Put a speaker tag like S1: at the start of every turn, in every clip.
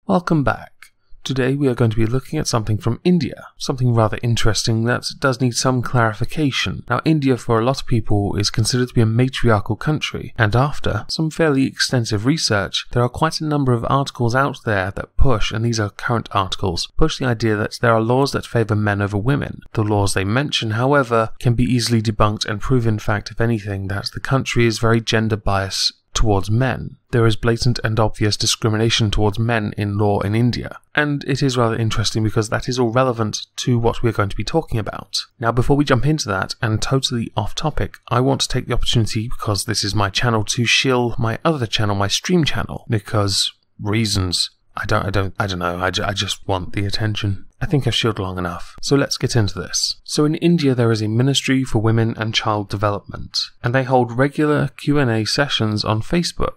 S1: Welcome back. Today we are going to be looking at something from India, something rather interesting that does need some clarification. Now, India for a lot of people is considered to be a matriarchal country, and after some fairly extensive research, there are quite a number of articles out there that push, and these are current articles, push the idea that there are laws that favour men over women. The laws they mention, however, can be easily debunked and prove in fact, if anything, that the country is very gender biased towards men. There is blatant and obvious discrimination towards men in law in India, and it is rather interesting because that is all relevant to what we're going to be talking about. Now, before we jump into that, and totally off topic, I want to take the opportunity, because this is my channel, to shill my other channel, my stream channel, because reasons. I don't know, I just want the attention. I think I've shielded long enough. So let's get into this. So in India there is a Ministry for Women and Child Development, and they hold regular Q&A sessions on Facebook.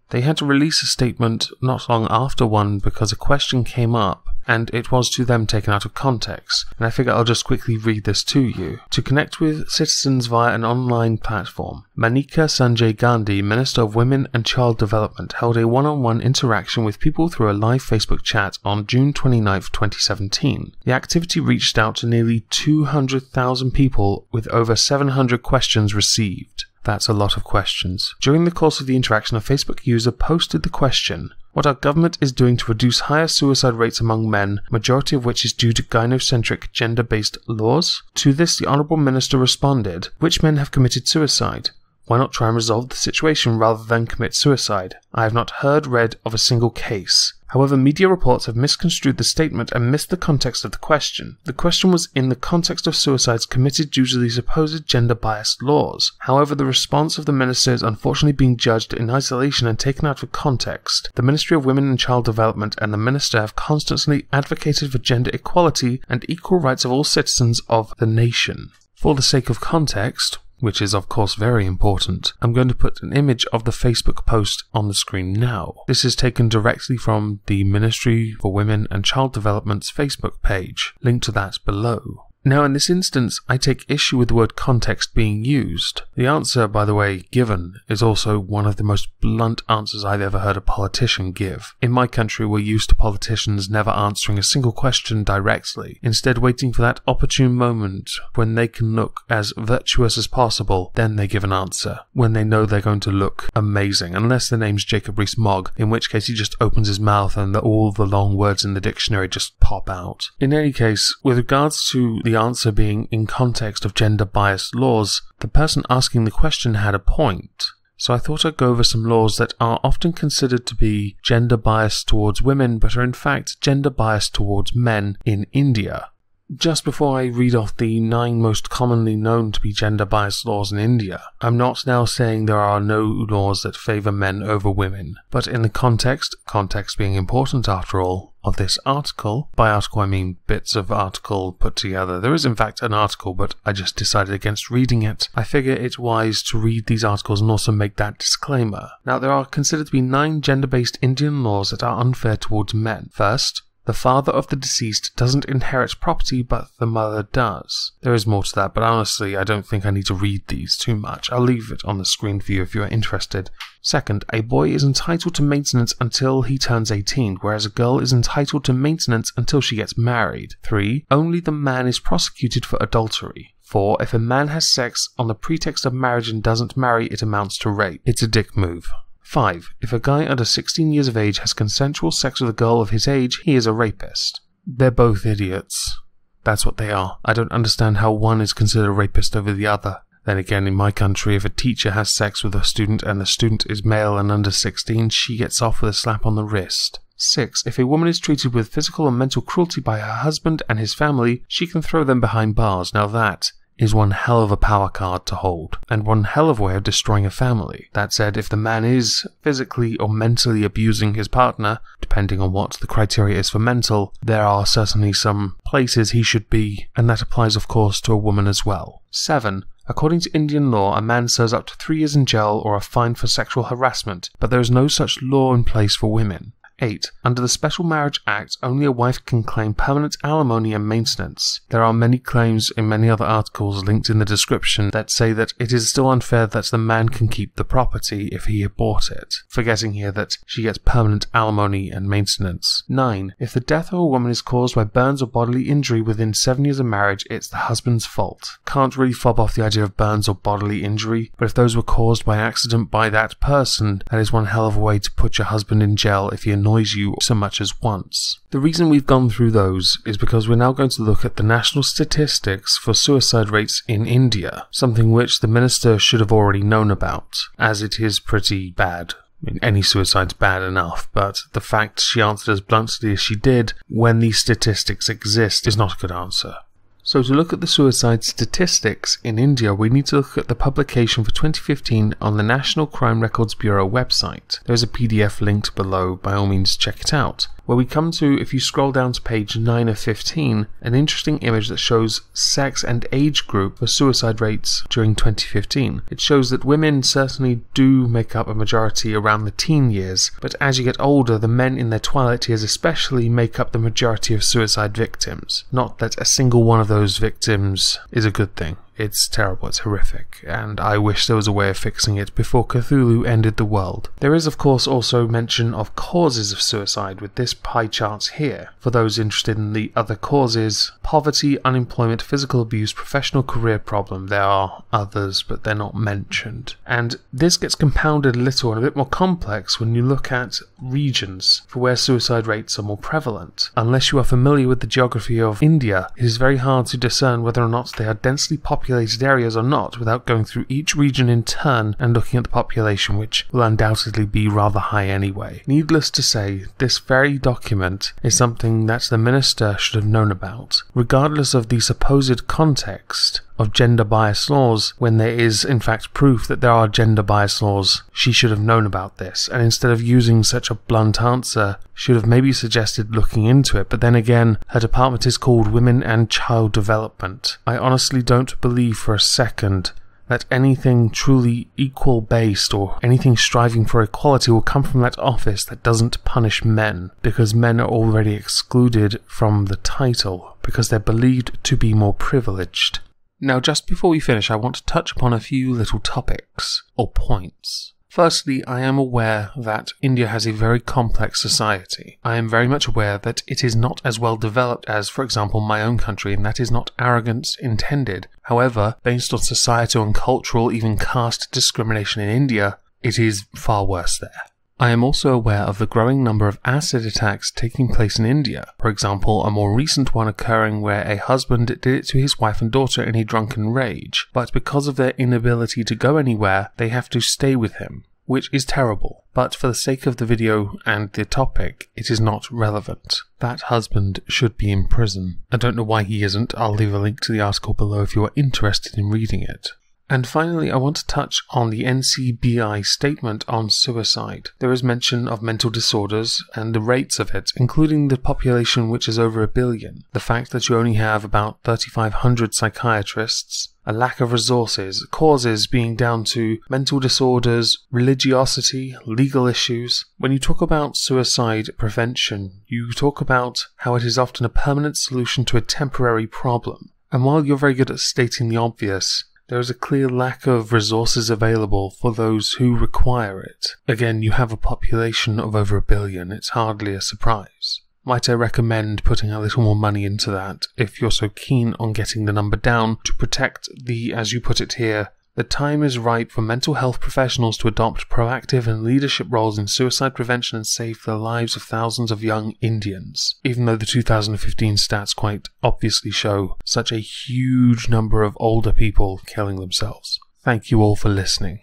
S1: They had to release a statement not long after one because a question came up, and it was to them taken out of context, and I figure I'll just quickly read this to you. To connect with citizens via an online platform, Manika Sanjay Gandhi, Minister of Women and Child Development, held a one-on-one interaction with people through a live Facebook chat on June 29, 2017. The activity reached out to nearly 200,000 people with over 700 questions received. That's a lot of questions. During the course of the interaction, a Facebook user posted the question, "What our government is doing to reduce higher suicide rates among men, majority of which is due to gynocentric gender-based laws?" To this, the Honourable Minister responded, "Which men have committed suicide? Why not try and resolve the situation rather than commit suicide? I have not read of a single case." However, media reports have misconstrued the statement and missed the context of the question. The question was in the context of suicides committed due to the supposed gender-biased laws. However, the response of the minister is unfortunately being judged in isolation and taken out of context. The Ministry of Women and Child Development and the minister have constantly advocated for gender equality and equal rights of all citizens of the nation. For the sake of context, which is of course very important, I'm going to put an image of the Facebook post on the screen now. This is taken directly from the Ministry for Women and Child Development's Facebook page. Link to that below. Now, in this instance, I take issue with the word context being used. The answer, by the way, given is also one of the most blunt answers I've ever heard a politician give. In my country, we're used to politicians never answering a single question directly, instead waiting for that opportune moment when they can look as virtuous as possible, then they give an answer, when they know they're going to look amazing, unless their name's Jacob Rees-Mogg, in which case he just opens his mouth and all the long words in the dictionary just pop out. In any case, with regards to the answer being in context of gender-biased laws, the person asking the question had a point. So I thought I'd go over some laws that are often considered to be gender-biased towards women, but are in fact gender-biased towards men in India. Just before I read off the 9 most commonly known to be gender-biased laws in India, I'm not now saying there are no laws that favour men over women, but in the context being important after all, of this article, by article I mean bits of article put together. There is in fact an article, but I just decided against reading it. I figure it's wise to read these articles and also make that disclaimer. Now, there are considered to be 9 gender-based Indian laws that are unfair towards men. First, the father of the deceased doesn't inherit property, but the mother does. There is more to that, but honestly, I don't think I need to read these too much. I'll leave it on the screen for you if you are interested. Second, a boy is entitled to maintenance until he turns 18, whereas a girl is entitled to maintenance until she gets married. 3. Only the man is prosecuted for adultery. 4. If a man has sex on the pretext of marriage and doesn't marry, it amounts to rape. It's a dick move. 5. If a guy under 16 years of age has consensual sex with a girl of his age, he is a rapist. They're both idiots. That's what they are. I don't understand how one is considered a rapist over the other. Then again, in my country, if a teacher has sex with a student and the student is male and under 16, she gets off with a slap on the wrist. 6. If a woman is treated with physical and mental cruelty by her husband and his family, she can throw them behind bars. Now that is one hell of a power card to hold, and one hell of a way of destroying a family. That said, if the man is physically or mentally abusing his partner, depending on what the criteria is for mental, there are certainly some places he should be, and that applies of course to a woman as well. 7. According to Indian law, a man serves up to 3 years in jail or a fine for sexual harassment, but there is no such law in place for women. 8. Under the Special Marriage Act, only a wife can claim permanent alimony and maintenance. There are many claims in many other articles linked in the description that say that it is still unfair that the man can keep the property if he had bought it, forgetting here that she gets permanent alimony and maintenance. 9. If the death of a woman is caused by burns or bodily injury within 7 years of marriage, it's the husband's fault. Can't really fob off the idea of burns or bodily injury, but if those were caused by accident by that person, that is one hell of a way to put your husband in jail if he annoys you so much as once. The reason we've gone through those is because we're now going to look at the national statistics for suicide rates in India, something which the minister should have already known about, as it is pretty bad. I mean, any suicide's bad enough, but the fact she answered as bluntly as she did when these statistics exist is not a good answer. So to look at the suicide statistics in India, we need to look at the publication for 2015 on the National Crime Records Bureau website. There is a PDF linked below, by all means check it out. Where we come to, if you scroll down to page 9 of 15, an interesting image that shows sex and age group for suicide rates during 2015. It shows that women certainly do make up a majority around the teen years, but as you get older, the men in their twilight years especially make up the majority of suicide victims. Not that a single one of those victims is a good thing. It's terrible, it's horrific, and I wish there was a way of fixing it before Cthulhu ended the world. There is of course also mention of causes of suicide with this pie chart here. For those interested in the other causes, poverty, unemployment, physical abuse, professional career problem, there are others but they're not mentioned. And this gets compounded a little and a bit more complex when you look at regions for where suicide rates are more prevalent. Unless you are familiar with the geography of India, it is very hard to discern whether or not they are densely populated areas or not without going through each region in turn and looking at the population, which will undoubtedly be rather high anyway. Needless to say, this very document is something that the minister should have known about, regardless of the supposed context of gender bias laws. When there is in fact proof that there are gender bias laws, she should have known about this, and instead of using such a blunt answer, should have maybe suggested looking into it. But then again, her department is called Women and Child Development. I honestly don't believe for a second that anything truly equal based or anything striving for equality will come from that office that doesn't punish men, because men are already excluded from the title because they're believed to be more privileged. Now, just before we finish, I want to touch upon a few little topics, or points. Firstly, I am aware that India has a very complex society. I am very much aware that it is not as well developed as, for example, my own country, and that is not arrogance intended. However, based on societal and cultural, even caste discrimination in India, it is far worse there. I am also aware of the growing number of acid attacks taking place in India. For example, a more recent one occurring where a husband did it to his wife and daughter in a drunken rage, but because of their inability to go anywhere, they have to stay with him, which is terrible. But for the sake of the video and the topic, it is not relevant. That husband should be in prison. I don't know why he isn't. I'll leave a link to the article below if you are interested in reading it. And finally, I want to touch on the NCBI statement on suicide. There is mention of mental disorders and the rates of it, including the population which is over 1 billion. The fact that you only have about 3,500 psychiatrists, a lack of resources, causes being down to mental disorders, religiosity, legal issues. When you talk about suicide prevention, you talk about how it is often a permanent solution to a temporary problem. And while you're very good at stating the obvious, there is a clear lack of resources available for those who require it. Again, you have a population of over 1 billion, it's hardly a surprise. Might I recommend putting a little more money into that if you're so keen on getting the number down to protect the, as you put it here, the time is ripe for mental health professionals to adopt proactive and leadership roles in suicide prevention and save the lives of thousands of young Indians. Even though the 2015 stats quite obviously show such a huge number of older people killing themselves. Thank you all for listening.